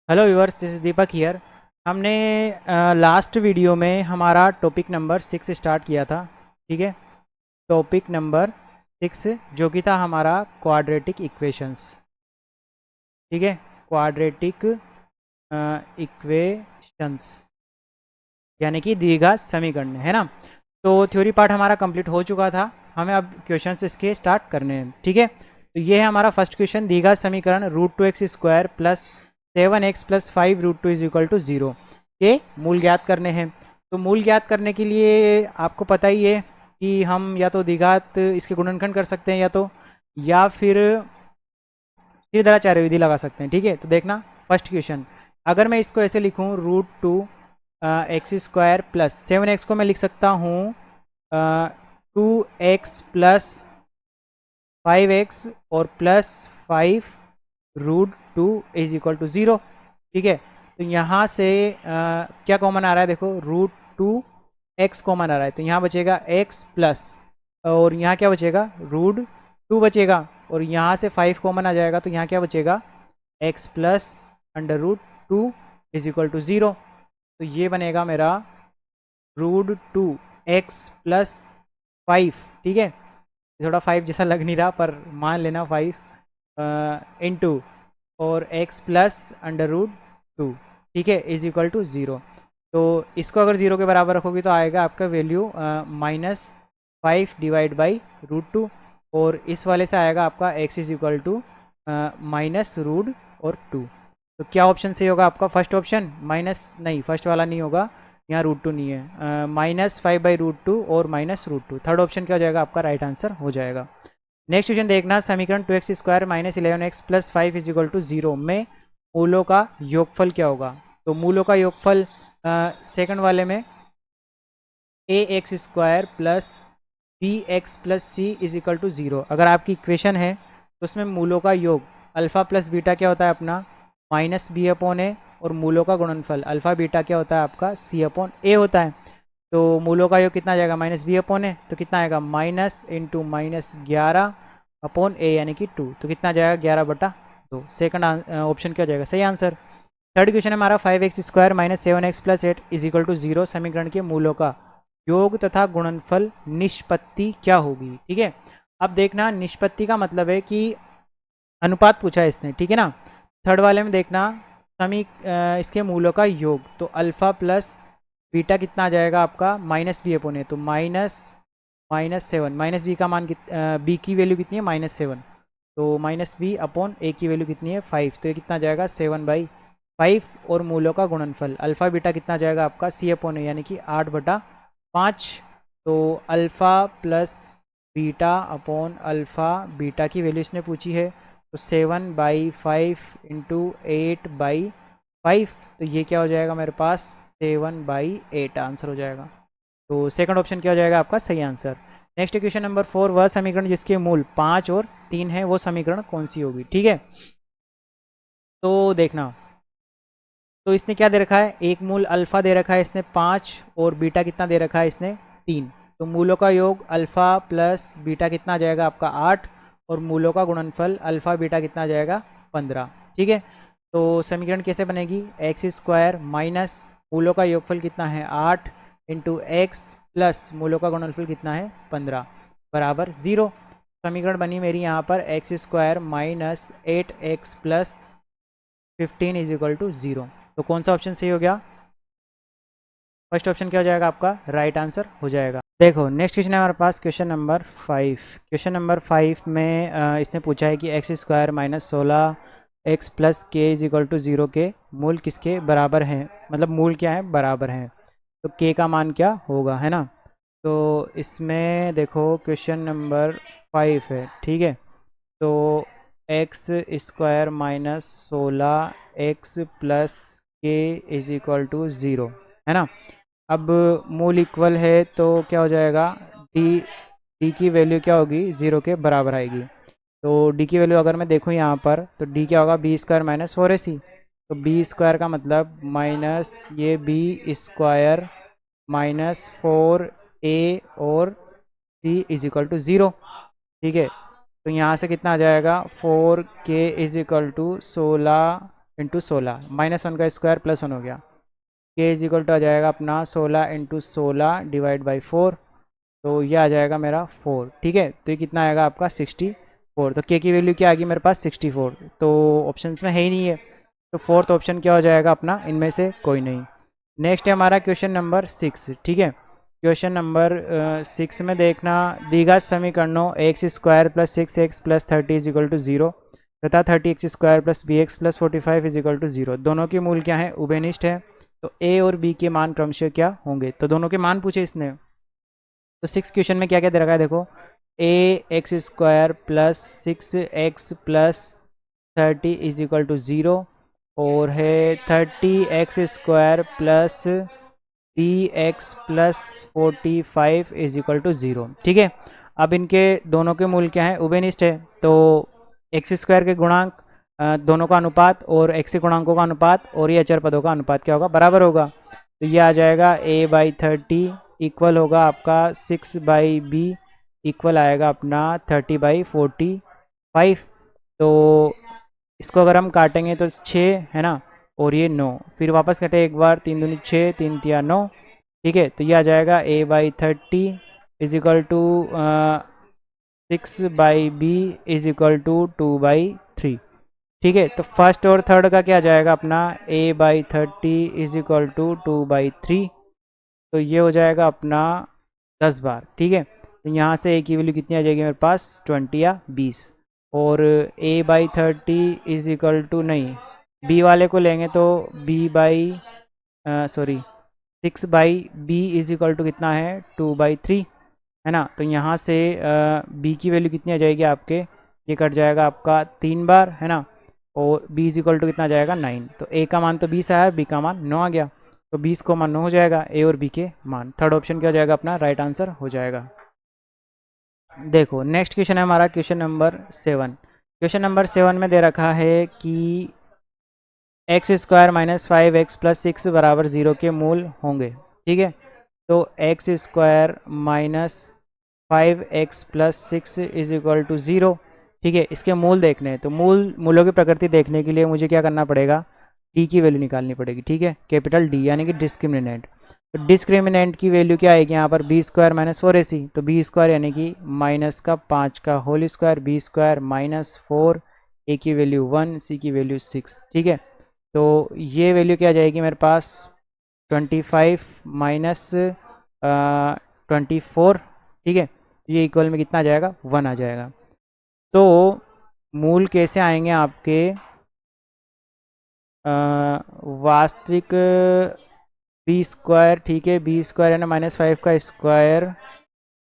Hello viewers, this is Deepak here. हमने last video में हमारा टॉपिक नंबर 6 स्टार्ट किया था। ठीक है, टॉपिक नंबर 6 जो कि था हमारा क्वाड्रेटिक इक्वेशंस। ठीक है, क्वाड्रेटिक इक्वेशंस यानी कि द्विघात समीकरण, है ना। तो थ्योरी पार्ट हमारा कंप्लीट हो चुका था, हमें अब क्वेश्चंस इसके स्टार्ट करने हैं। ठीक है, तो ये है हमारा फर्स्ट क्वेश्चन, द्विघात समीकरण √2x² plus 7x plus 5√2 is equal to 0 के मूल ज्ञात करने हैं। तो मूल ज्ञात करने के लिए आपको पता ही है कि हम या तो द्विघात इसके गुणनखंड कर सकते हैं या फिर सीधाचार्य विधि लगा सकते हैं। ठीक है, तो देखना फर्स्ट क्वेश्चन, अगर मैं इसको ऐसे लिखूं √2x² प्लस 7x को मैं लिख सकता हूँ 2x प्लस 5x और प्लस 5√2 इज इक्वल टू 0। ठीक है, तो यहाँ से क्या कॉमन आ रहा है, देखो √2x कॉमन आ रहा है, तो यहाँ बचेगा x प्लस और यहाँ क्या बचेगा √2 बचेगा, और यहाँ से 5 कॉमन आ जाएगा, तो यहाँ क्या बचेगा x plus √2 is equal to 0। तो ये बनेगा मेरा √2x प्लस 5। ठीक है, थोड़ा 5 जैसा लग नहीं रहा पर मान लेना 5 इंटू और x प्लस √2। ठीक है, इज इक्वल टू 0। तो इसको अगर 0 के बराबर रखोगे तो आएगा आपका वैल्यू -5 डिवाइड बाई √2, और इस वाले से आएगा आपका x इज इक्वल टू -√2। तो क्या ऑप्शन सही होगा आपका, फर्स्ट ऑप्शन माइनस नहीं, फर्स्ट वाला नहीं होगा, यहाँ √2 नहीं है, -5/√2 और -√2। थर्ड ऑप्शन क्या हो जाएगा आपका, राइट आंसर हो जाएगा। नेक्स्ट क्वेश्चन देखना, समीकरण 2x² minus 11x plus 5 is equal to 0 में मूलों का योगफल क्या होगा। तो मूलों का योगफल सेकंड वाले में ax² plus bx plus C is equal to 0, अगर आपकी इक्वेशन है तो उसमें मूलों का योग अल्फ़ा प्लस बीटा क्या होता है अपना -b/a, और मूलों का गुणनफल अल्फ़ा बीटा क्या होता है आपका c/a होता है। तो मूलों का योग कितना आ जाएगा -b/a, तो कितना आएगा माइनस इंटू -11/a यानी कि 2, तो कितना आ जाएगा 11/2। सेकंड ऑप्शन क्या हो जाएगा सही आंसर। थर्ड क्वेश्चन है हमारा 5x² minus 7x plus 8 is equal to 0 समीकरण के मूलों का योग तथा गुणनफल निष्पत्ति क्या होगी। ठीक है, अब देखना निष्पत्ति का मतलब है कि अनुपात पूछा है इसने। ठीक है ना, थर्ड वाले में देखना इसके मूलों का योग, तो अल्फा प्लस बीटा कितना आ जाएगा आपका -b/a, तो -7, -b का मान b की वैल्यू कितनी है -7, तो -b/a की वैल्यू कितनी है 5, तो ये कितना जाएगा 7/5, और मूलों का गुणनफल अल्फ़ा बीटा कितना जाएगा आपका c/a यानी कि 8/5। तो alpha plus beta upon alpha beta की वैल्यू इसने पूछी है, तो 7/5 इंटू 8/5, तो ये क्या हो जाएगा मेरे पास 7/8 आंसर हो जाएगा। तो सेकंड ऑप्शन क्या हो जाएगा आपका सही आंसर। नेक्स्ट क्वेश्चन नंबर 4, वह समीकरण जिसके मूल 5 और 3 है वो समीकरण कौन सी होगी। ठीक है, तो देखना, तो इसने क्या दे रखा है, एक मूल अल्फ़ा दे रखा है इसने 5, और बीटा कितना दे रखा है इसने 3, तो मूलों का योग अल्फ़ा प्लस बीटा कितना आ जाएगा आपका 8, और मूलों का गुणनफल अल्फ़ा बीटा कितना आ जाएगा 15। ठीक है, तो समीकरण कैसे बनेगी, x² माइनस मूलों का योगफल कितना है 8 इंटू एक्स प्लस मूलों का गुणनफल कितना है 15 बराबर 0। समीकरण बनी मेरी यहाँ पर x² minus 8x plus 15 is equal to 0। तो कौन सा ऑप्शन सही हो गया, फर्स्ट ऑप्शन क्या हो जाएगा आपका राइट आंसर हो जाएगा। देखो नेक्स्ट क्वेश्चन है हमारे पास, क्वेश्चन नंबर 5। क्वेश्चन नंबर 5 में इसने पूछा है कि x² माइनस 16x प्लस के इज इक्वल टू 0 के मूल किसके बराबर हैं, मतलब मूल क्या है बराबर हैं, तो k का मान क्या होगा, है ना। तो इसमें देखो क्वेश्चन नंबर 5 है। ठीक है, तो x² माइनस 16x प्लस के इज इक्वल टू 0, है ना। अब मूल इक्वल है तो क्या हो जाएगा, डी की वैल्यू क्या होगी 0 के बराबर आएगी। तो डी की वैल्यू अगर मैं देखूँ यहाँ पर, तो डी क्या होगा b² माइनस 4ac, तो b² का मतलब माइनस ये b² माइनस 4a और c इज इक्वल टू 0। ठीक है, तो यहाँ से कितना आ जाएगा 4k is equal to 16 into 16, -1 का स्क्वायर +1 हो गया। के इज इक्वल टू आ जाएगा अपना 16 इंटू 16 डिवाइड बाई 4, तो ये आ जाएगा मेरा 4। ठीक है, तो ये कितना आएगा आपका 64। तो के की वैल्यू क्या आ गई मेरे पास 64, तो ऑप्शंस में है ही नहीं है, तो फोर्थ ऑप्शन क्या हो जाएगा अपना, इनमें से कोई नहीं। नेक्स्ट है हमारा क्वेश्चन नंबर 6। ठीक है, क्वेश्चन नंबर 6 में देखना, दीघा समीकरणों x square plus 6x plus 30 is equal to 0 तथा 30x square plus bx plus 45 is equal to 0, दोनों के मूल क्या है, उभयनिष्ठ है। तो ए और बी के मान क्रमशः क्या होंगे, तो दोनों के मान पूछे इसने। तो 6 क्वेश्चन में क्या क्या दे रखा है देखो, a x square plus 6x plus 30 is equal to 0, और है 30x square plus B x plus 45 is equal to 0। ठीक है, अब इनके दोनों के मूल क्या है, उभयनिष्ठ है। तो एक्स स्क्वायर के गुणांक दोनों का अनुपात और एक्स के गुणांकों का अनुपात और ये अचर पदों का अनुपात क्या होगा, बराबर होगा। तो ये आ जाएगा a/30 इक्वल होगा आपका 6/b इक्वल आएगा अपना 30/45। तो इसको अगर हम काटेंगे तो 6 है ना, और ये 9, फिर वापस कटे एक बार, 3 दूनी 6, 3 तिया 9। ठीक है, तो ये आ जाएगा a/30 is equal to 6/b is equal to 2/3। ठीक है, तो फर्स्ट और थर्ड का क्या जाएगा अपना, a/30 इज इक्वल टू 2/3, तो ये हो जाएगा अपना 10 बार। ठीक है, तो यहाँ से a की वैल्यू कितनी आ जाएगी मेरे पास, 20 या 20, और a/30 इज इक्वल टू, नहीं b वाले को लेंगे तो sorry 6/b is equal to कितना है, 2/3 है ना। तो यहाँ से b की वैल्यू कितनी आ जाएगी आपके, ये कट जाएगा आपका 3 बार है ना, और b इज इक्वल टू कितना जाएगा 9। तो a का मान तो 20 आया, b का मान 9 आ गया, तो 20 को मान 9 हो जाएगा a और b के मान। थर्ड ऑप्शन क्या हो जाएगा अपना, राइट आंसर हो जाएगा। देखो नेक्स्ट क्वेश्चन है हमारा क्वेश्चन नंबर 7। क्वेश्चन नंबर 7 में दे रखा है कि x square minus 5x plus 6 बराबर 0 के मूल होंगे। ठीक है, तो x square minus 5x plus 6 is equal to 0। ठीक है, इसके मूल देखने हैं, तो मूलों की प्रकृति देखने के लिए मुझे क्या करना पड़ेगा, डी की वैल्यू निकालनी पड़ेगी। ठीक है, कैपिटल डी यानी कि डिस्क्रिमिनेंट। तो डिस्क्रिमिनेंट की वैल्यू क्या आएगी यहाँ पर, बी स्क्वायर माइनस 4ac, तो बी स्क्वायर यानी कि माइनस का 5 का whole square, B square minus 4, A की वैल्यू 1, सी की वैल्यू 6। ठीक है, तो ये वैल्यू क्या जाएगी मेरे पास, 25 माइनस 24। ठीक है, ये इक्वल में कितना आ जाएगा, 1 आ जाएगा। तो मूल कैसे आएंगे आपके, वास्तविक बी स्क्वायर। ठीक है, बी स्क्वायर है ना, -5 का स्क्वायर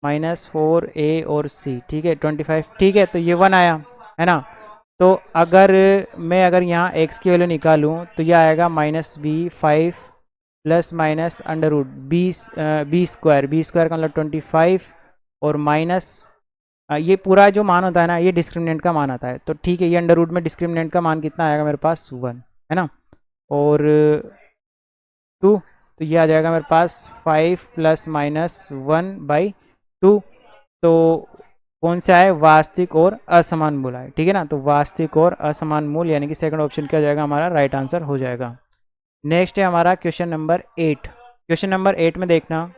-4a और c। ठीक है, 25। ठीक है, तो ये 1 आया है ना। तो अगर यहाँ x की वैल्यू निकालूँ तो ये आएगा -b5 plus minus under root B square का मतलब 25, और माइनस ये पूरा जो मान होता है ना, ये डिस्क्रिमिनेंट का मान आता है। तो ठीक है, ये अंडर रूट में डिस्क्रिमिनेंट का मान कितना आएगा मेरे पास, 1 है ना, और 2, तो ये आ जाएगा मेरे पास 5 प्लस माइनस 1/2। तो कौन सा है, वास्तविक और असमान मूल है। ठीक है ना, तो वास्तविक और असमान मूल यानी कि सेकंड ऑप्शन क्या हो जाएगा हमारा, राइट आंसर हो जाएगा। नेक्स्ट है हमारा क्वेश्चन नंबर 8। क्वेश्चन नंबर 8 में देखना,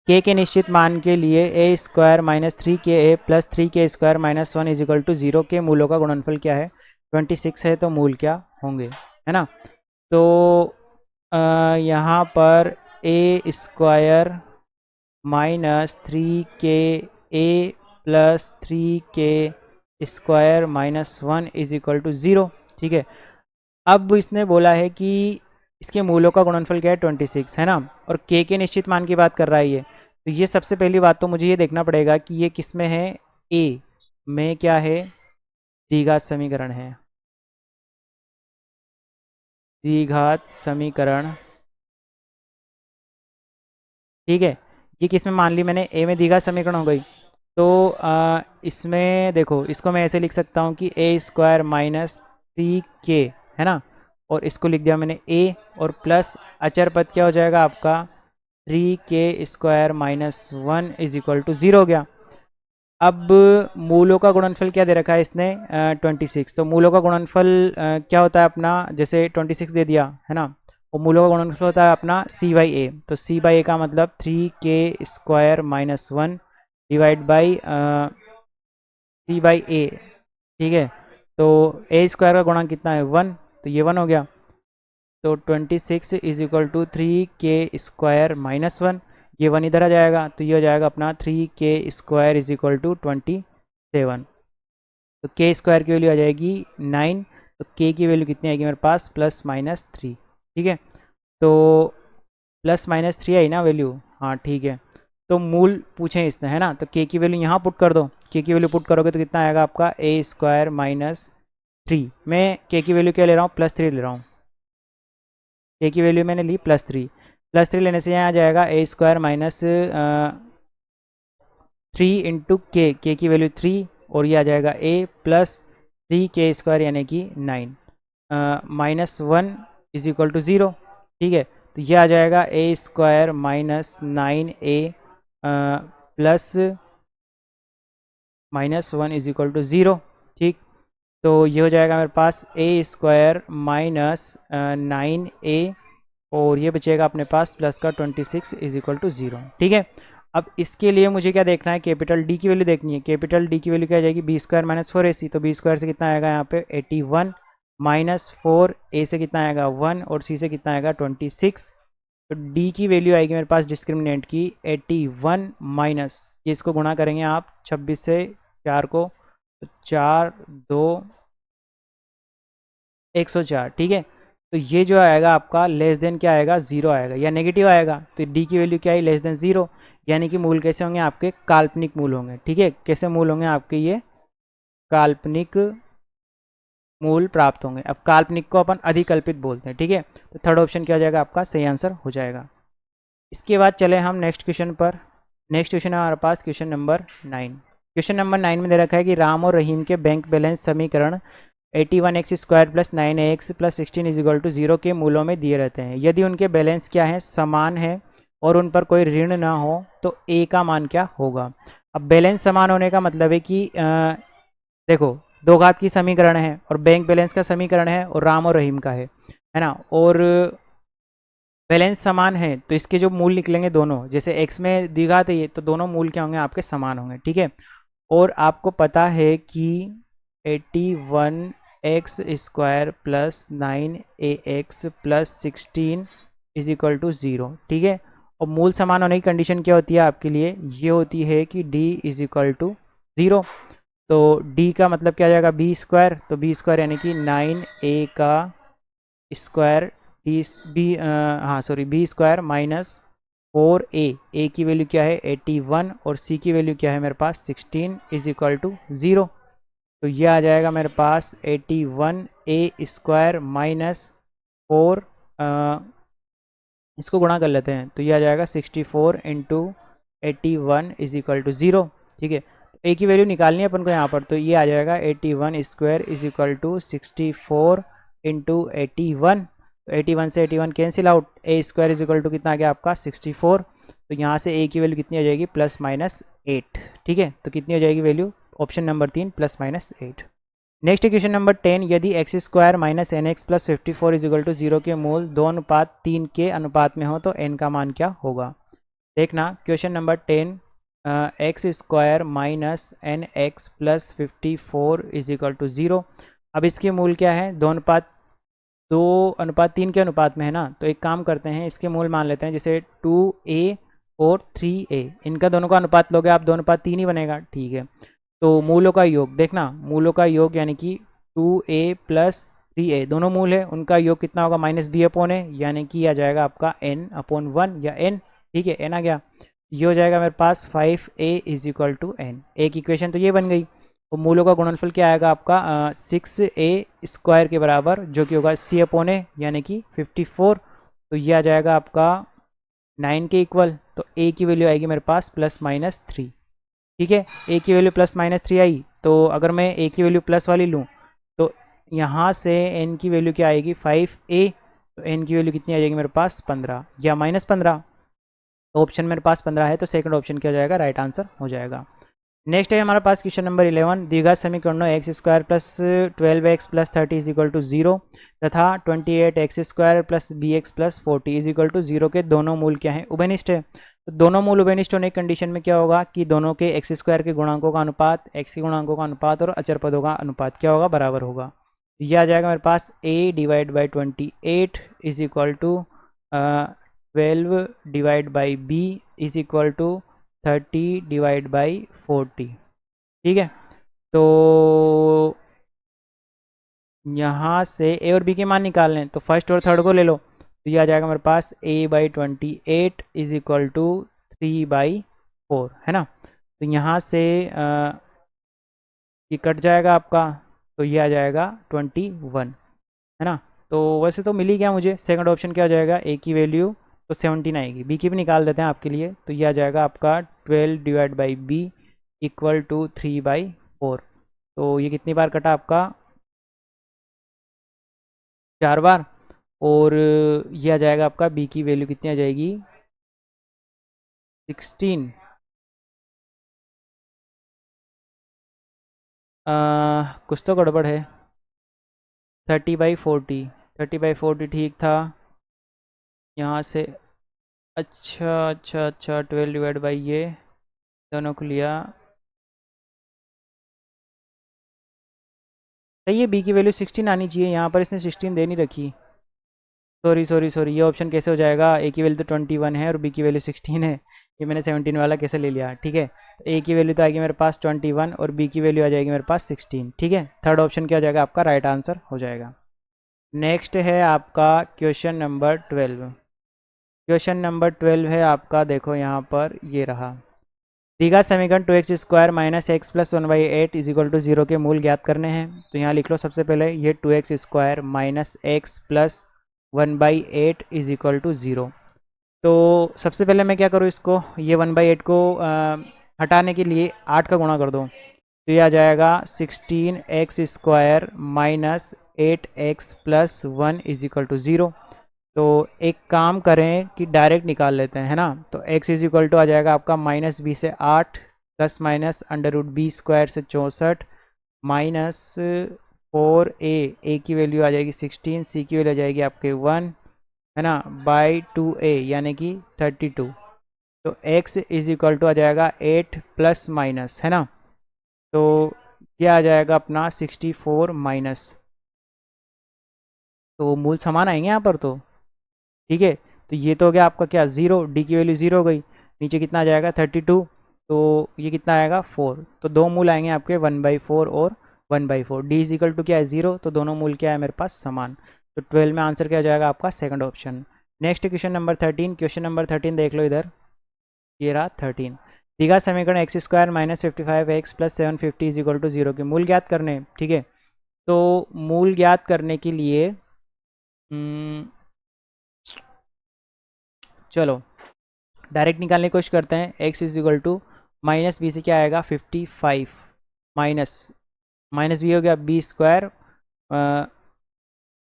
के निश्चित मान के लिए a square minus 3ka plus 3k square minus 1 is equal to 0 के मूलों का गुणनफल क्या है, 26 है, तो मूल क्या होंगे, है ना। तो यहाँ पर a square minus 3ka plus 3k square minus 1 is equal to 0। ठीक है, अब इसने बोला है कि इसके मूलों का गुणनफल क्या है, 26 है ना, और के निश्चित मान की बात कर रहा है ये। तो ये सबसे पहली बात तो मुझे ये देखना पड़ेगा कि ये किस में है, ए में क्या है, द्विघात समीकरण है, द्विघात समीकरण। ठीक है, ये किस में मान ली मैंने, ए में द्विघात समीकरण हो गई। तो इसमें देखो, इसको मैं ऐसे लिख सकता हूँ कि ए स्क्वायर माइनस 3k है ना, और इसको लिख दिया मैंने ए, और प्लस अचर पद क्या हो जाएगा आपका, 3k square minus 1 is equal to 0 हो गया। अब मूलों का गुणनफल क्या दे रखा है इसने 26, तो मूलों का गुणनफल क्या होता है अपना, जैसे 26 दे दिया है ना, और मूलों का गुणनफल होता है अपना c/a, तो c/a का मतलब 3k² - 1 डिवाइड बाई c/a, ठीक है। तो a² का गुणा कितना है 1, तो ये 1 हो गया। तो 26 = 3k² - 1, ये 1 इधर आ जाएगा, तो ये हो जाएगा अपना 3k² = 27। तो k स्क्वायर की वैल्यू आ जाएगी 9, तो k की वैल्यू कितनी आएगी मेरे पास +-3, ठीक है। तो +-3 आई ना वैल्यू, हाँ ठीक है। तो मूल पूछें इसने है ना, तो k की वैल्यू यहाँ पुट कर दो, k की वैल्यू पुट करोगे तो कितना आएगा आपका a² - 3। मैं k की वैल्यू क्या ले रहा हूँ, +3 ले रहा हूँ, k की वैल्यू मैंने ली +3 लेने से यहाँ आ जाएगा a² - 3 इंटू के की वैल्यू 3, और ये आ जाएगा a +3k² यानी कि 9, -1 = 0, ठीक है। तो ये आ जाएगा a² - 9a प्लस -1 = 0, ठीक। तो ये हो जाएगा मेरे पास a² - 9a, और ये बचेगा अपने पास प्लस का 26 = 0, ठीक है। अब इसके लिए मुझे क्या देखना है, कैपिटल डी की वैल्यू देखनी है। कैपिटल डी की वैल्यू क्या आ जाएगी, b² - 4ac, तो b² से कितना आएगा यहाँ पे 81, -4 a से कितना आएगा 1, और c से कितना आएगा 26। तो डी की वैल्यू आएगी मेरे पास डिस्क्रिमिनेंट की 81 माइनस, ये इसको गुणा करेंगे आप 26 से 4 को, तो 4 2 104, ठीक है। तो ये जो आएगा आपका लेस देन क्या आएगा, 0 आएगा या नेगेटिव आएगा। तो डी की वैल्यू क्या है, लेस देन 0, यानी कि मूल कैसे होंगे आपके, काल्पनिक मूल होंगे, ठीक है। कैसे मूल होंगे आपके, ये काल्पनिक मूल प्राप्त होंगे। अब काल्पनिक को अपन अधिकल्पित बोलते हैं, ठीक है। तो थर्ड ऑप्शन क्या हो जाएगा आपका, सही आंसर हो जाएगा। इसके बाद चले हम नेक्स्ट क्वेश्चन पर। नेक्स्ट क्वेश्चन है हमारे पास क्वेश्चन नंबर 9। क्वेश्चन नंबर 9 में दे रखा है कि राम और रहीम के बैंक बैलेंस समीकरण 81x² + 9ax + 16 = 0 के मूलों में दिए रहते हैं। यदि उनके बैलेंस क्या है, समान है और उन पर कोई ऋण ना हो, तो a का मान क्या होगा। अब बैलेंस समान होने का मतलब है कि देखो, दो घात की समीकरण है और बैंक बैलेंस का समीकरण है और राम और रहीम का है ना, और बैलेंस समान है तो इसके जो मूल निकलेंगे दोनों, जैसे x में द्विघात है ये, तो दोनों मूल क्या होंगे आपके, समान होंगे, ठीक है। और आपको पता है कि 81x² + 9ax + 16 = 0, ठीक है। और मूल समान होने की कंडीशन क्या होती है आपके लिए, ये होती है कि d = 0। तो d का मतलब क्या आ जाएगा, b², तो b² यानी कि 9a का स्क्वायर b² - 4a की वैल्यू क्या है 81, और c की वैल्यू क्या है मेरे पास 16 = 0। तो ये आ जाएगा मेरे पास 81a² - 4, इसको गुणा कर लेते हैं, तो ये आ जाएगा 64 × 81 = 0, ठीक है। ए की वैल्यू निकालनी है अपन को यहाँ पर, तो ये आ जाएगा 81² = 64 × 81। तो 81 से 81 कैंसिल आउट, a² कितना आ गया आपका 64। तो यहाँ से a की वैल्यू कितनी आ जाएगी, +-8, ठीक है। तो कितनी हो जाएगी value, option number 3 +-8। Next question number 10, यदि x² - nx + 54 = 0 के मूल 2:3 के अनुपात में हो तो n का मान क्या होगा। देखना क्वेश्चन नंबर 10, x² - nx + 54 = 0। अब इसके मूल क्या है, 2:3 के अनुपात में है ना, तो एक काम करते हैं, इसके मूल मान लेते हैं, जैसे 2a और 3a, इनका दोनों का अनुपात लोगे आप 2:3 ही बनेगा, ठीक है। तो मूलों का योग देखना, मूलों का योग यानी कि 2a + 3a दोनों मूल है, उनका योग कितना होगा, -b/a, यानी कि आ जाएगा आपका n/1 या n, ठीक है, n आ गया। ये हो जाएगा मेरे पास 5a = n। एक इक्वेशन तो ये बन गई। तो मूलों का गुणनफल क्या आएगा आपका 6a² के बराबर, जो कि होगा c/a यानी कि 54। तो ये आ जाएगा आपका 9 के इक्वल। तो a की वैल्यू आएगी मेरे पास +-3, ठीक है। a की वैल्यू +-3 आई, तो अगर मैं a की वैल्यू प्लस वाली लूँ तो यहाँ से n की वैल्यू क्या आएगी 5a, तो n की वैल्यू कितनी आ जाएगी मेरे पास 15 या -15। तो ऑप्शन मेरे पास 15 है, तो सेकंड ऑप्शन क्या हो जाएगा, राइट आंसर हो जाएगा। नेक्स्ट है हमारे पास क्वेश्चन नंबर 11, द्विघात समीकरणों x square plus 12x plus 30 is equal to 0 तथा 28x square plus B x plus 40 is equal to 0 के दोनों मूल क्या हैं, उभयनिष्ठ है। तो दोनों मूल उभयनिष्ठ होने की कंडीशन में क्या होगा कि दोनों के एक्स स्क्वायर के गुणांकों का अनुपात, एक्स के गुणांकों का अनुपात और अचर पदों का अनुपात क्या होगा, बराबर होगा। ये आ जाएगा मेरे पास a divide by 28 is equal to 12 divide by b is equal to 30 divide by 40। ठीक है, तो यहाँ से a और b के मान निकालने हैं, तो फर्स्ट और थर्ड को ले लो। तो ये आ जाएगा मेरे पास a/28 इज इक्वल टू 3/4, है ना। तो यहाँ से ये कट जाएगा आपका, तो ये आ जाएगा 21, है ना। तो वैसे तो मिल ही गया मुझे, सेकंड ऑप्शन क्या हो जाएगा, a की वैल्यू तो 17 आएगी, b की भी निकाल देते हैं आपके लिए। तो ये आ जाएगा आपका 12 divide by b equal to 3/4। तो ये कितनी बार कटा आपका, 4 बार। और ये आ जाएगा आपका b की वैल्यू कितनी आ जाएगी, 16। कुछ तो गड़बड़ है, 30/40, 30/40 ठीक था यहाँ से। अच्छा अच्छा अच्छा, 12 डिवाइड बाई ये दोनों को लिया, सही है। बी की वैल्यू 16 आनी चाहिए, यहाँ पर इसने 16 दे नहीं रखी। सॉरी सॉरी सॉरी, ये ऑप्शन कैसे हो जाएगा, ए की वैल्यू तो 21 है और बी की वैल्यू 16 है, ये मैंने 17 वाला कैसे ले लिया। ठीक है, तो ए की वैल्यू तो आएगी मेरे पास 21 और बी की वैल्यू आ जाएगी मेरे पास 16। ठीक है, थर्ड ऑप्शन क्या हो जाएगा आपका, राइट आंसर हो जाएगा। नेक्स्ट है आपका क्वेश्चन नंबर 12। क्वेश्चन नंबर 12 है आपका, देखो यहाँ पर ये रहा, द्विघात समीकरण 2x square minus x plus 1/8 is equal to 0 के मूल ज्ञात करने हैं। तो यहाँ लिख लो सबसे पहले, ये 2x square minus x plus 1/8 is equal to 0। तो सबसे पहले मैं क्या करूँ, इसको ये 1/8 को हटाने के लिए 8 का गुणा कर दो। तो ये आ जाएगा 16x square minus 8x plus 1 is equal to 0। तो एक काम करें कि डायरेक्ट निकाल लेते हैं, है ना। तो x इज इक्वल टू आ जाएगा आपका माइनस बी से 8 plus minus under root B square से 64 माइनस 4a की वैल्यू आ जाएगी 16, सी की वैल्यू आ जाएगी आपके 1, है ना, बाई 2a यानी कि 32। तो x इज इक्वल टू आ जाएगा 8 प्लस माइनस, है ना। तो क्या आ जाएगा अपना 64 माइनस, तो मूल समान आएंगे यहाँ पर तो। ठीक है, तो ये तो हो गया आपका क्या, 0, डी की वैल्यू 0 हो गई, नीचे कितना आ जाएगा 32, तो ये कितना आएगा 4। तो दो मूल आएंगे आपके 1/4 और 1/4। डी इज इक्वल टू क्या है 0, तो दोनों मूल क्या है मेरे पास समान। तो 12 में आंसर क्या हो जाएगा आपका, second option. Next question number 13। Question number 13 देख लो इधर, ये रहा 13। द्विघात समीकरण x square minus 55x plus 750 is equal to 0 के मूल ज्ञात करने। ठीक है, तो मूल ज्ञात करने के लिए चलो डायरेक्ट निकालने की कोशिश करते हैं। x is equal to minus B से क्या आएगा 55 माइनस माइनस बी हो गया B square,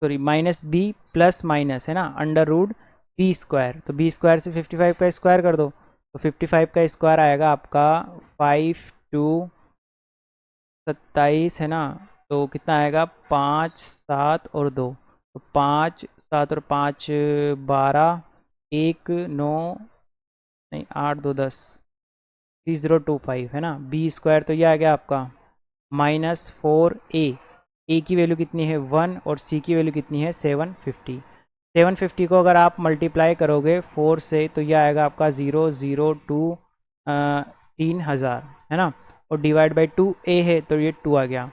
sorry minus B plus minus, है ना, अंडर रूट बी स्क्वायर। तो बी स्क्वायर से 55 का स्क्वायर कर दो, तो 55 का स्क्वायर आएगा आपका 5 2 27, है ना। तो कितना आएगा 5 7 और 2, तो 5 7 और 5 12, 1 9 नहीं 8 2 10, 3025, है ना। बी स्क्वायर तो ये आ गया आपका माइनस 4a की वैल्यू कितनी है 1 और सी की वैल्यू कितनी है 750। 750 को अगर आप मल्टीप्लाई करोगे 4 से, तो ये आएगा आपका 002 3000, है ना। और डिवाइड बाई 2a है, तो ये 2 आ गया।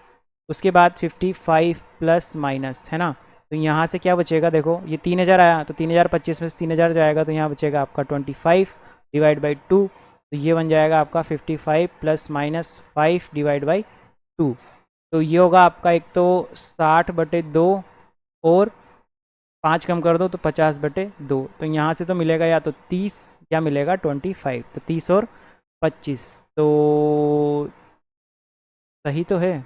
उसके बाद 55 प्लस माइनस, है ना। तो यहाँ से क्या बचेगा, देखो ये 3000 आया, तो 3025 में से 3000 जाएगा, तो यहाँ बचेगा आपका 25 डिवाइड बाई 2। तो ये बन जाएगा आपका 55 प्लस माइनस 5 डिवाइड बाई 2। तो ये होगा आपका एक तो 60/2 और 5 कम कर दो तो 50/2। तो यहाँ से तो मिलेगा या तो 30 या मिलेगा 25, तो 30 और 25, तो सही तो है।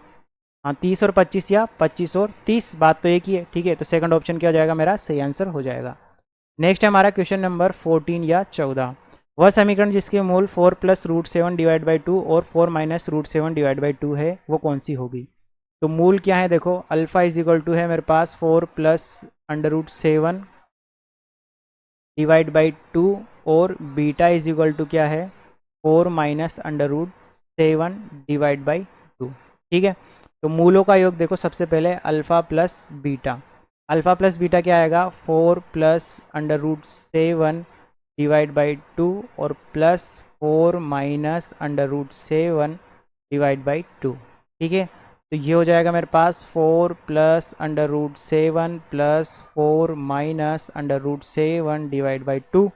हाँ 30 और 25 या 25 और 30, बात तो एक ही है। ठीक है, तो सेकंड ऑप्शन क्या हो जाएगा मेरा, सही आंसर हो जाएगा। नेक्स्ट है हमारा क्वेश्चन नंबर 14 या 14। वह समीकरण जिसके मूल 4 प्लस रूट 7 डिवाइड बाई 2 और 4 माइनस रूट 7 डिवाइड बाई 2 है वो कौन सी होगी। तो मूल क्या है देखो, अल्फ़ा इज इक्वल टू है मेरे पास 4 plus under root 7 divide by 2 और बीटा इज इक्वल टू क्या है 4 minus under root 7 divide by 2। ठीक है, तो मूलों का योग देखो सबसे पहले alpha plus beta. Alpha plus beta क्या आएगा 4 plus under root 7 divide by 2 और plus 4 minus under root 7 divide by 2। ठीक है, तो ये हो जाएगा मेरे पास 4 plus under root 7 plus 4 minus under root 7 divide by 2।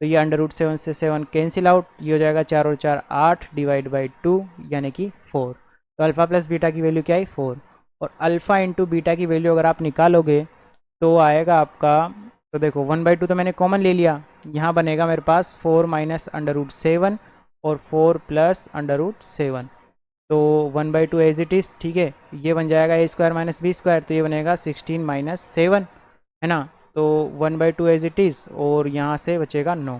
तो ये अंडर रूट 7 से 7 कैंसिल आउट, ये हो जाएगा 4 और 4 8 डिवाइड बाई 2 यानी कि 4। तो अल्फ़ा प्लस बीटा की वैल्यू क्या है 4, और अल्फ़ा इंटू बीटा की वैल्यू अगर आप निकालोगे तो आएगा आपका, तो देखो 1/2 तो मैंने कॉमन ले लिया, यहाँ बनेगा मेरे पास 4 माइनस अंडर रूट 7 और 4 प्लस अंडर रूट 7। तो 1/2 एज इट इज़। ठीक है, ये बन जाएगा ए स्क्वायर माइनस बी स्क्वायर, तो ये बनेगा 16 माइनस 7 है ना। तो 1/2 एज इट इज़ और यहाँ से बचेगा 9,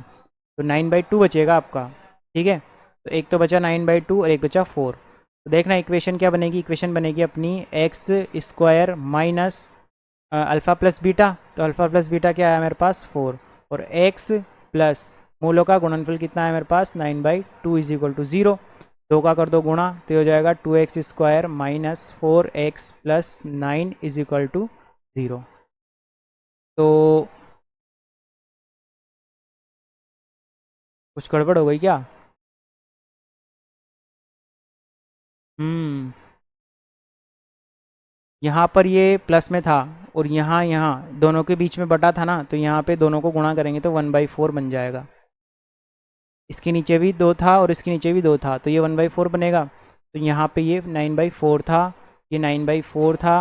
तो 9/2 बचेगा आपका। ठीक है, तो एक तो बचा 9/2 और एक बचा 4। तो देखना इक्वेशन क्या बनेगी, इक्वेशन बनेगी अपनी x square minus alpha plus beta. तो अल्फ़ा प्लस बीटा क्या है मेरे पास 4, और एक्स प्लस मूलों का गुणनफल कितना है मेरे पास 9/2 इज इक्वल टू 0। दो का कर दो गुणा तो हो जाएगा 2x square minus 4x plus 9 is equal to 0। तो कुछ गड़बड़ हो गई क्या। हम्म, यहाँ पर ये प्लस में था और यहाँ यहाँ दोनों के बीच में बटा था ना, तो यहाँ पे दोनों को गुणा करेंगे तो 1/4 बन जाएगा। इसके नीचे भी 2 था और इसके नीचे भी 2 था, तो ये 1/4 बनेगा। तो यहाँ पे ये 9/4 था, ये 9/4 था,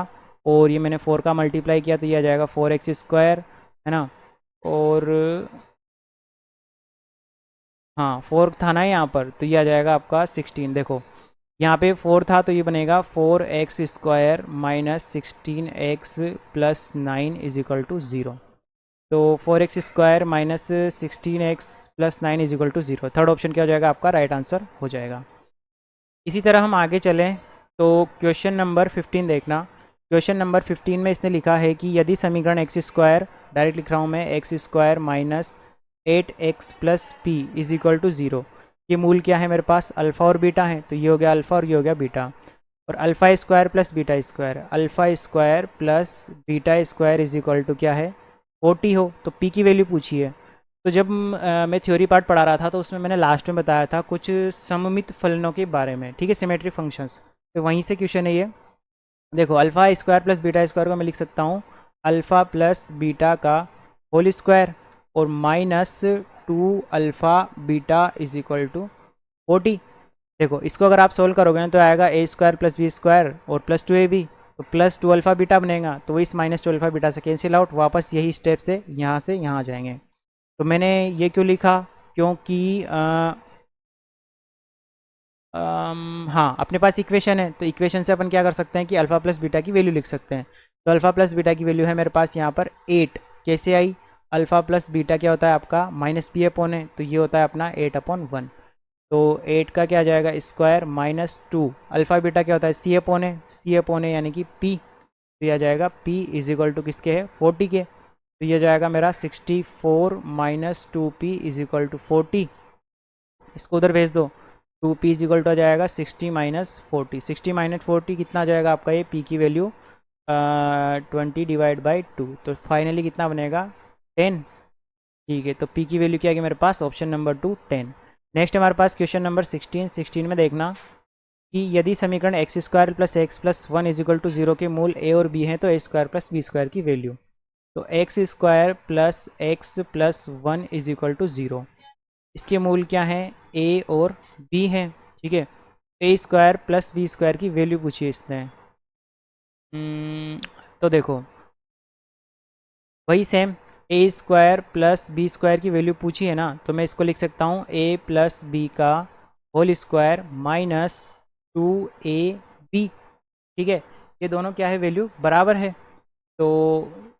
और ये मैंने 4 का मल्टीप्लाई किया तो ये आ जाएगा 4x स्क्वायर है ना। और हाँ 4 था ना यहाँ पर, तो ये आ जाएगा आपका 16। देखो यहाँ पे 4 था तो ये बनेगा 4x square minus 16x plus 9 is equal to 0। तो 4x square minus 16x plus 9 is equal to 0, third option क्या हो जाएगा आपका राइट आंसर हो जाएगा। इसी तरह हम आगे चलें तो क्वेश्चन नंबर 15 देखना। क्वेश्चन नंबर 15 में इसने लिखा है कि यदि समीकरण एक्स स्क्वायर, डायरेक्ट लिख रहा हूँ मैं, x square minus 8x plus P is equal to 0, ये मूल क्या है मेरे पास अल्फ़ा और बीटा है, तो ये हो गया अल्फ़ा और ये हो गया बीटा। और alpha square plus beta square, alpha square plus beta square is equal to क्या है 40 हो, तो पी की वैल्यू पूछी है। तो जब मैं थ्योरी पार्ट पढ़ा रहा था तो उसमें मैंने लास्ट में बताया था कुछ सममित फलनों के बारे में, ठीक है, सिमेट्रिक फंक्शंस, तो वहीं से क्वेश्चन है ये। देखो alpha square plus beta square को मैं लिख सकता हूँ अल्फ़ा प्लस बीटा का होल स्क्वायर और minus 2 alpha beta is equal to 40। देखो इसको अगर आप सोल्व करोगे ना तो आएगा ए स्क्वायर प्लस बी स्क्वायर और प्लस 2ab, तो प्लस 2 अल्फ़ा बीटा बनेगा, तो इस माइनस 2 अल्फ़ा बीटा से कैंसिल आउट, वापस यही स्टेप से यहाँ आ जाएंगे। तो मैंने ये क्यों लिखा, क्योंकि हाँ अपने पास इक्वेशन है, तो इक्वेशन से अपन क्या कर सकते हैं कि अल्फ़ा प्लस बीटा की वैल्यू लिख सकते हैं। तो अल्फ़ा प्लस बीटा की वैल्यू है मेरे पास यहाँ पर 8, कैसे आई, अल्फ़ा प्लस बीटा क्या होता है आपका माइनस पी अपॉन है, तो ये होता है अपना 8/1। तो 8 का क्या आ जाएगा स्क्वायर माइनस 2, अल्फ़ा बीटा क्या होता है सी अपॉन है, सी अपॉन है यानी कि पी, तो ये आ जाएगा पी इज इक्वल टू किसके है 40 के, तो ये जाएगा मेरा 64 minus 2p is equal to 40। इसको उधर भेज दो, 2p इज इक्वल टू आ जाएगा 60 माइनस 40, 60 माइनस 40 कितना आ जाएगा आपका ये p की वैल्यू 20 डिवाइड बाई 2, तो फाइनली कितना बनेगा 10। ठीक है, तो p की वैल्यू क्या है मेरे पास ऑप्शन नंबर 2 10। नेक्स्ट हमारे पास क्वेश्चन नंबर 16 में देखना कि यदि समीकरण x square plus x plus 1 is equal to 0 के मूल a और b हैं तो A square plus B square की वैल्यू। तो x square plus x plus 1 is equal to 0, इसके मूल क्या हैं ए और बी हैं। ठीक है, ए स्क्वायर प्लस बी स्क्वायर की वैल्यू पूछी है इसने। तो देखो वही सेम, ए स्क्वायर प्लस बी स्क्वायर की वैल्यू पूछी है ना, तो मैं इसको लिख सकता हूँ ए प्लस बी का होल स्क्वायर माइनस 2ab। ठीक है, ये दोनों क्या है वैल्यू बराबर है, तो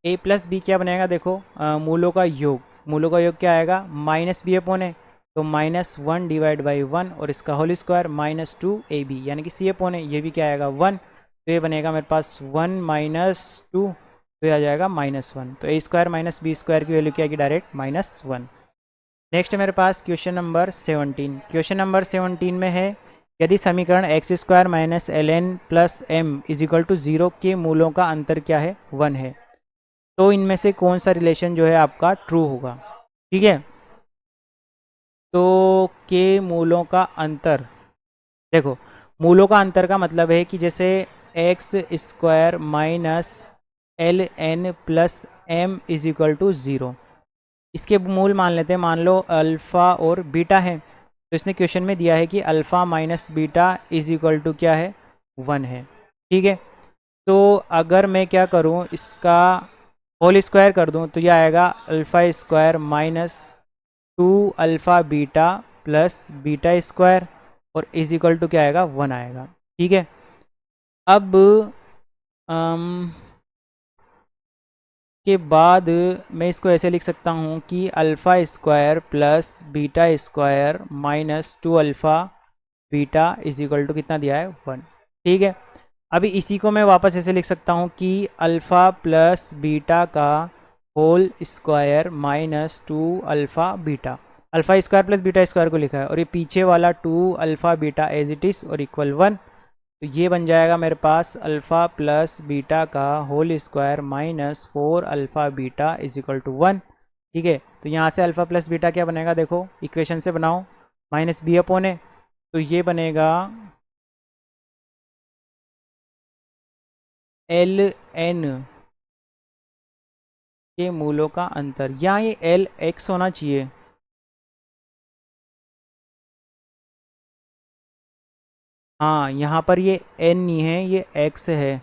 a प्लस बी क्या बनेगा देखो मूलों का योग, मूलों का योग क्या आएगा माइनस बी अपॉन है, तो -1 डिवाइड बाई 1 और इसका होल स्क्वायर -2ab यानी कि सी अपॉन ए, ये भी क्या आएगा 1, तो ये बनेगा मेरे पास 1 - 2, तो ये आ जाएगा -1। तो A square minus B square की वैल्यू क्या आएगी डायरेक्ट -1। नेक्स्ट है मेरे पास क्वेश्चन नंबर 17। क्वेश्चन नंबर 17 में है यदि समीकरण x square minus L N plus M is equal to 0 के मूलों का अंतर क्या है 1 है, तो इनमें से कौन सा रिलेशन जो है आपका ट्रू होगा। ठीक है, तो के मूलों का अंतर, देखो मूलों का अंतर का मतलब है कि जैसे x square minus L N plus M is equal to 0, इसके मूल मान लेते हैं, मान लो अल्फ़ा और बीटा है, तो इसने क्वेश्चन में दिया है कि alpha minus beta is equal to क्या है 1 है। ठीक है, तो अगर मैं क्या करूं, इसका होल स्क्वायर कर दूं तो यह आएगा alpha square minus 2 alpha beta plus beta square और इज इक्वल टू क्या आएगा 1 आएगा। ठीक है, अब के बाद मैं इसको ऐसे लिख सकता हूँ कि alpha square plus beta square minus 2 alpha beta is equal to कितना दिया है 1। ठीक है, अभी इसी को मैं वापस ऐसे लिख सकता हूँ कि अल्फ़ा प्लस बीटा का whole square minus 2 alpha beta, alpha square plus beta square को लिखा है और ये पीछे वाला 2 alpha beta as it is और इक्वल 1, तो ये बन जाएगा मेरे पास अल्फ़ा प्लस बीटा का whole square minus 4 alpha beta is equal to 1। ठीक है, तो यहाँ से अल्फ़ा प्लस बीटा क्या बनेगा, देखो इक्वेशन से बनाओ, माइनस बी अपॉन ए, तो ये बनेगा एल एन के मूलों का अंतर, यहाँ ये एल एक्स होना चाहिए, हाँ यहाँ पर ये एन नहीं है ये एक्स है,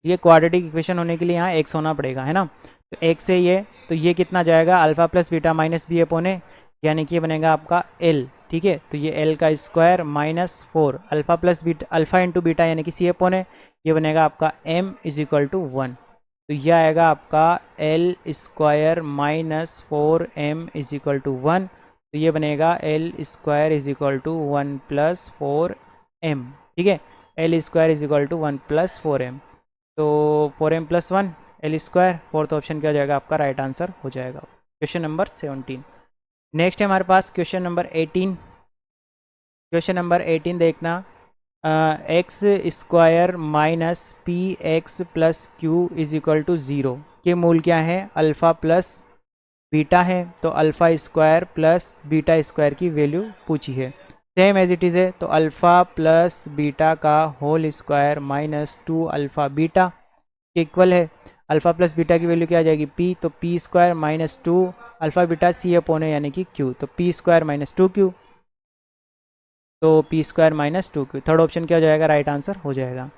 ये क्वाड्रेटिक इक्वेशन होने के लिए यहाँ एक्स होना पड़ेगा, है ना। तो एक्स है ये, तो ये कितना जाएगा alpha plus beta minus b upon a, यानी कि ये बनेगा आपका एल। ठीक है, तो ये एल का square minus 4 alpha plus beta, alpha into beta यानी कि सी अपॉन ए, ये बनेगा आपका एम इज इक्वल टू 1, तो यह आएगा आपका l square minus 4m is equal to 1, तो ये बनेगा l square is equal to 1 plus 4m। ठीक है, l square is equal to 1 plus 4m, तो 4m plus 1 l square, fourth option क्या हो जाएगा आपका राइट आंसर हो जाएगा क्वेश्चन नंबर 17। नेक्स्ट है हमारे पास क्वेश्चन नंबर 18। क्वेश्चन नंबर 18 देखना, x square minus p x plus q is equal to 0 के मूल क्या है अल्फ़ा प्लस बीटा है, तो alpha square plus beta square की वैल्यू पूछी है, सेम एज इट इज़ है, तो अल्फ़ा प्लस बीटा का whole square minus 2 alpha beta के इक्वल है, अल्फ़ा प्लस बीटा की वैल्यू क्या आ जाएगी पी, तो p square minus 2 alpha beta c upon है यानी कि क्यू, तो पी स्क्वायर माइनस 2q, तो p square minus 2q, third option क्या हो जाएगा राइट आंसर हो जाएगा।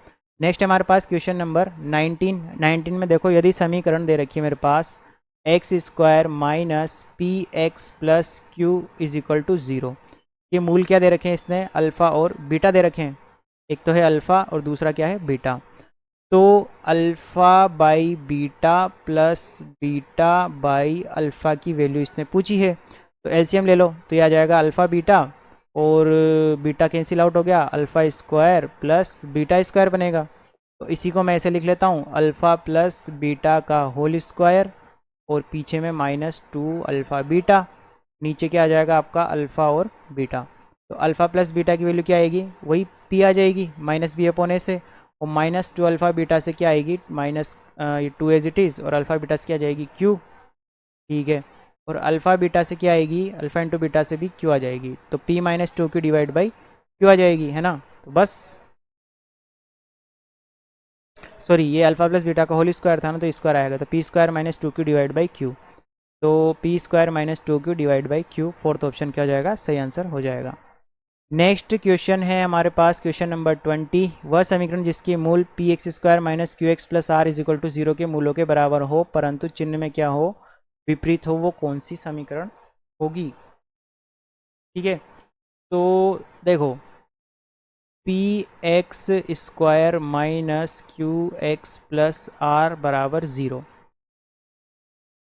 नेक्स्ट हमारे पास क्वेश्चन नंबर 19 में देखो यदि समीकरण दे रखी है मेरे पास x square minus p x plus q is equal to 0, ये मूल क्या दे रखे हैं इसने अल्फ़ा और बीटा दे रखे हैं, एक तो है अल्फ़ा और दूसरा क्या है बीटा, तो alpha by beta plus beta by alpha की वैल्यू इसने पूछी है, तो एलसीएम ले लो, तो यह आ जाएगा अल्फ़ा बीटा और बीटा कैंसिल आउट हो गया, alpha square plus beta square बनेगा, तो इसी को मैं ऐसे लिख लेता हूँ अल्फ़ा प्लस बीटा का होल स्क्वायर और पीछे में माइनस 2 अल्फ़ा बीटा, नीचे क्या आ जाएगा आपका अल्फ़ा और बीटा, तो अल्फ़ा प्लस बीटा की वैल्यू क्या आएगी वही पी आ जाएगी माइनस बी अपॉन ए से, और माइनस 2 अल्फ़ा बीटा से क्या आएगी माइनस 2 एज इट इज़, और अल्फ़ा बीटा से क्या जाएगी क्यू। ठीक है, और अल्फ़ा बीटा से क्या आएगी अल्फ़ा इंटू बीटा से भी क्यू आ जाएगी, तो p माइनस 2 की डिवाइड बाई क्यू आ जाएगी, है ना। तो बस सॉरी ये अल्फ़ा प्लस बीटा का होल स्क्वायर था ना, तो स्क्वायर आएगा, तो पी स्क्वायर माइनस 2 की डिवाइड बाई क्यू, तो पी स्क्वायर माइनस 2 की divide by Q, fourth option क्या हो जाएगा सही आंसर हो जाएगा। नेक्स्ट क्वेश्चन है हमारे पास क्वेश्चन नंबर 20, वह समीकरण जिसके मूल p x square minus q x plus r is equal to 0 के मूलों के बराबर हो परंतु चिन्ह में क्या हो विपरीत हो, वो कौन सी समीकरण होगी। ठीक है, तो देखो p x square minus q x plus r बराबर 0,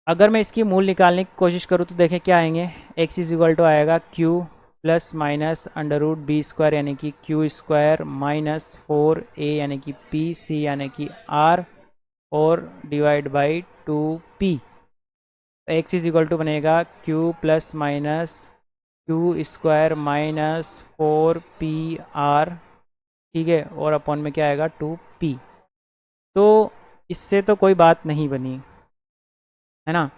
अगर मैं इसकी मूल निकालने की कोशिश करूँ तो देखें क्या आएंगे, x इज इक्वल टू आएगा q plus minus under root B square यानी कि क्यू स्क्वायर माइनस 4a यानी कि p c यानी कि r और divide by 2p। x is equal to बनेगा q plus minus q square minus 4pr, ठीक है, और अपॉन में क्या आएगा 2p। तो इससे तो कोई बात नहीं बनी, है ना।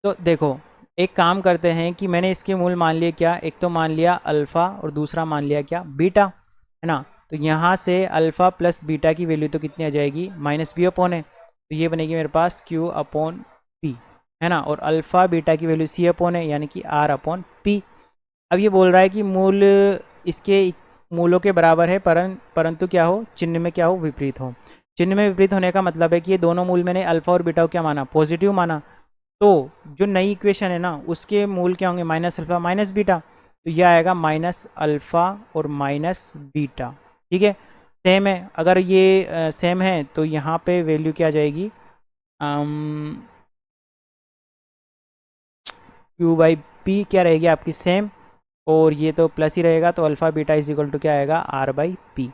तो देखो एक काम करते हैं कि मैंने इसके मूल मान लिए क्या, एक तो मान लिया अल्फ़ा और दूसरा मान लिया क्या, बीटा, है ना। तो यहाँ से अल्फ़ा प्लस बीटा की वैल्यू तो कितनी आ जाएगी, माइनस बी अपॉन है, तो ये बनेगी मेरे पास क्यू अपॉन पी, है ना। और अल्फ़ा बीटा की वैल्यू सी अपॉन है यानी कि आर अपॉन पी। अब ये बोल रहा है कि मूल इसके मूलों के बराबर है परंतु क्या हो, चिन्ह में क्या हो, विपरीत हो। चिन्ह में विपरीत होने का मतलब है कि ये दोनों मूल मैंने अल्फ़ा और बीटा को क्या माना, पॉजिटिव माना। तो जो नई इक्वेशन है ना उसके मूल क्या होंगे, माइनस अल्फ़ा माइनस बीटा, तो यह आएगा माइनस अल्फ़ा और माइनस बीटा, ठीक है। सेम है, अगर ये सेम है तो यहाँ पे वैल्यू क्या आ जाएगी, क्यू बाई पी क्या रहेगी आपकी, सेम, और ये तो प्लस ही रहेगा, तो alpha beta is equal to क्या आएगा, आर बाई पी।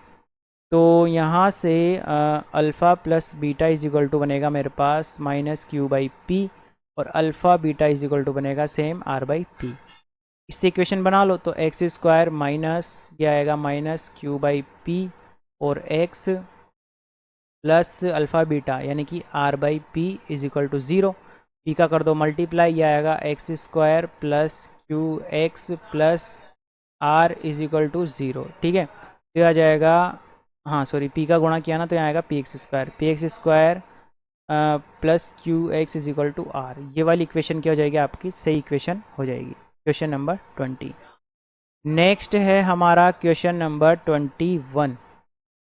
तो यहाँ से alpha plus beta is equal to बनेगा मेरे पास माइनस क्यू बाई पी, और alpha beta is equal to बनेगा सेम आर बाई पी। इससे इक्वेशन बना लो तो एक्स स्क्वायर माइनस ये आएगा माइनस क्यू बाई पी और एक्स प्लस अल्फ़ा बीटा यानी कि r by p is equal to zero. P का कर दो मल्टीप्लाई, ये आएगा x square plus q x plus r is equal to zero, ठीक है। तो आ जाएगा, हाँ सॉरी, पी का गुणा किया ना तो यहाँ आएगा p x square plus q x is equal to r. ये वाली इक्वेशन क्या हो जाएगी आपकी, सही इक्वेशन हो जाएगी। Question number 20। नेक्स्ट है हमारा क्वेश्चन नंबर 21।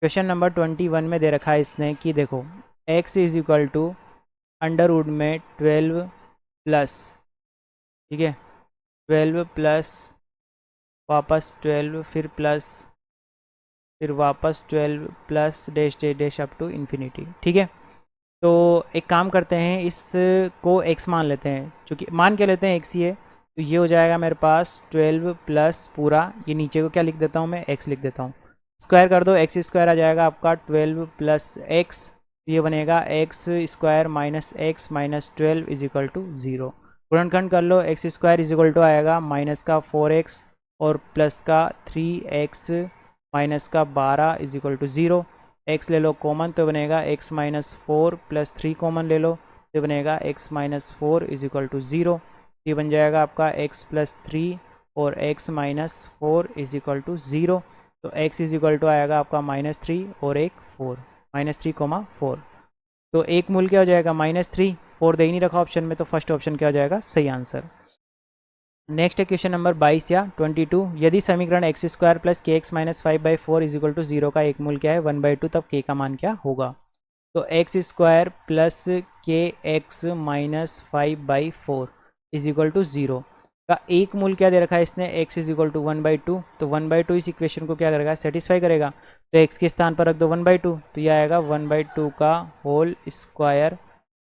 क्वेश्चन नंबर 21 में दे रखा है इसने कि देखो x is equal to under root में 12 प्लस, ठीक है, 12 प्लस वापस 12 फिर प्लस फिर वापस 12 plus dash dash dash up to infinity, ठीक है। तो एक काम करते हैं, इसको x मान लेते हैं, चूँकि मान के लेते हैं x ही है, तो ये हो जाएगा मेरे पास 12 प्लस पूरा, ये नीचे को क्या लिख देता हूँ मैं, x लिख देता हूँ, स्क्वायर कर दो, एक्स स्क्वायर आ जाएगा आपका 12 प्लस एक्स, ये बनेगा x square minus x minus 12 is equal to zero. गुणनखंड कर लो, x square is equal to आएगा माइनस का 4x और प्लस का 3x माइनस का 12 is equal to zero. X ले लो कॉमन तो बनेगा x माइनस 4 प्लस 3 कॉमन ले लो तो बनेगा x minus 4 is equal to zero. ये बन जाएगा आपका x प्लस 3 और x minus 4 is equal to zero. तो x इज इक्वल टू आएगा आपका माइनस 3 और एक 4, माइनस 3 कोमा 4। तो एक मूल क्या हो जाएगा, माइनस 3, 4 दे ही नहीं रखा ऑप्शन में, तो फर्स्ट ऑप्शन क्या हो जाएगा, सही आंसर। नेक्स्ट है क्वेश्चन नंबर 22 या 22। यदि समीकरण x square plus k x minus 5/4 is equal to 0 का एक मूल क्या है, 1/2, तब के का मान क्या होगा। तो x square plus k x minus 5/4 is equal to 0 का एक मूल क्या दे रखा है इसने, x इज इक्वल टू 1/2। तो 1/2 इस इक्वेशन को क्या करेगा, सेटिस्फाई करेगा। तो x के स्थान पर रख दो 1/2, तो यह आएगा 1/2 का whole square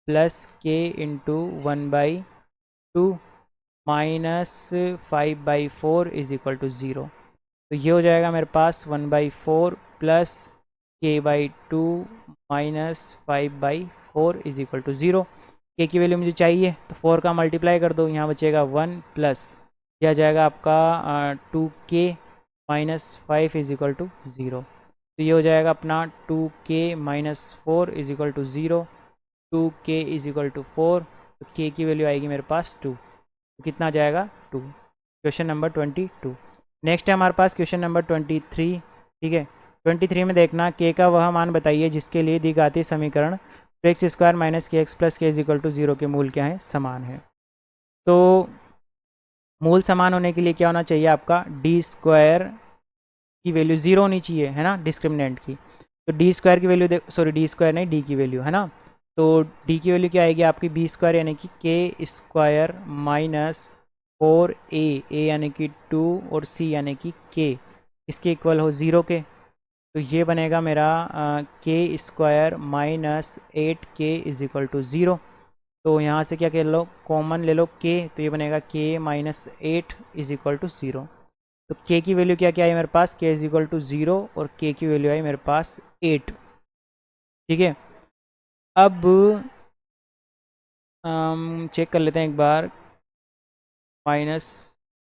plus k into 1/2 minus 5/4 is equal to 0। तो ये हो जाएगा मेरे पास 1/4 plus k/2 minus 5/4 is equal to 0। K की वैल्यू मुझे चाहिए तो 4 का मल्टीप्लाई कर दो, यहाँ बचेगा 1 प्लस यह जाएगा आपका 2k minus 5 is equal to 0। तो ये हो जाएगा अपना 2k minus 4 is equal to 0, 2k is equal to 4, तो k की वैल्यू आएगी मेरे पास 2, तो कितना जाएगा 2। Question number 22। नेक्स्ट है हमारे पास क्वेश्चन नंबर 23, ठीक है। 23 में देखना के का वह मान बताइए जिसके लिए दी घातीय समीकरण तो एक्स स्क्वायर माइनस के एक्स प्लस के इज इक्वल टू 0 के मूल क्या है, समान है। तो मूल समान होने के लिए क्या होना चाहिए आपका, डी स्क्वायर की वैल्यू 0 होनी चाहिए, है ना, डिस्क्रिमिनेंट की। तो डी स्क्वायर की वैल्यू सॉरी डी स्क्वायर नहीं, डी की वैल्यू, है ना। तो डी की वैल्यू क्या आएगी आपकी, बी स्क्वायर यानी कि के स्क्वायर माइनस 4a यानी कि 2 और c यानी कि k इसके इक्वल हो 0 के। तो ये बनेगा मेरा k square minus 8k is equal to 0। तो यहाँ से क्या कर लो, कॉमन ले लो k, तो ये बनेगा k minus 8 is equal to 0। तो k की वैल्यू क्या क्या आई मेरे पास, k इज इक्वल टू 0 और k की वैल्यू आई मेरे पास 8। ठीक है, अब चेक कर लेते हैं एक बार। माइनस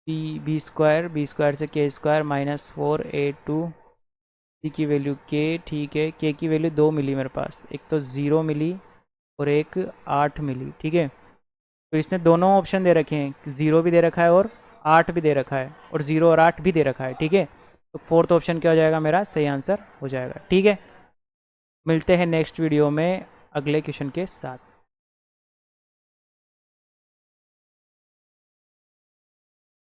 बी स्क्वायर से के स्क्वायर माइनस 4a2 सी की वैल्यू k। ठीक है, k की वैल्यू 2 मिली मेरे पास, एक तो 0 मिली और एक 8 मिली। ठीक है, तो इसने दोनों ऑप्शन दे रखे हैं, 0 भी दे रखा है और 8 भी दे रखा है, और 0 और 8 भी दे रखा है। ठीक है, तो फोर्थ ऑप्शन क्या हो जाएगा, मेरा सही आंसर हो जाएगा। ठीक है, मिलते हैं नेक्स्ट वीडियो में अगले क्वेश्चन के साथ।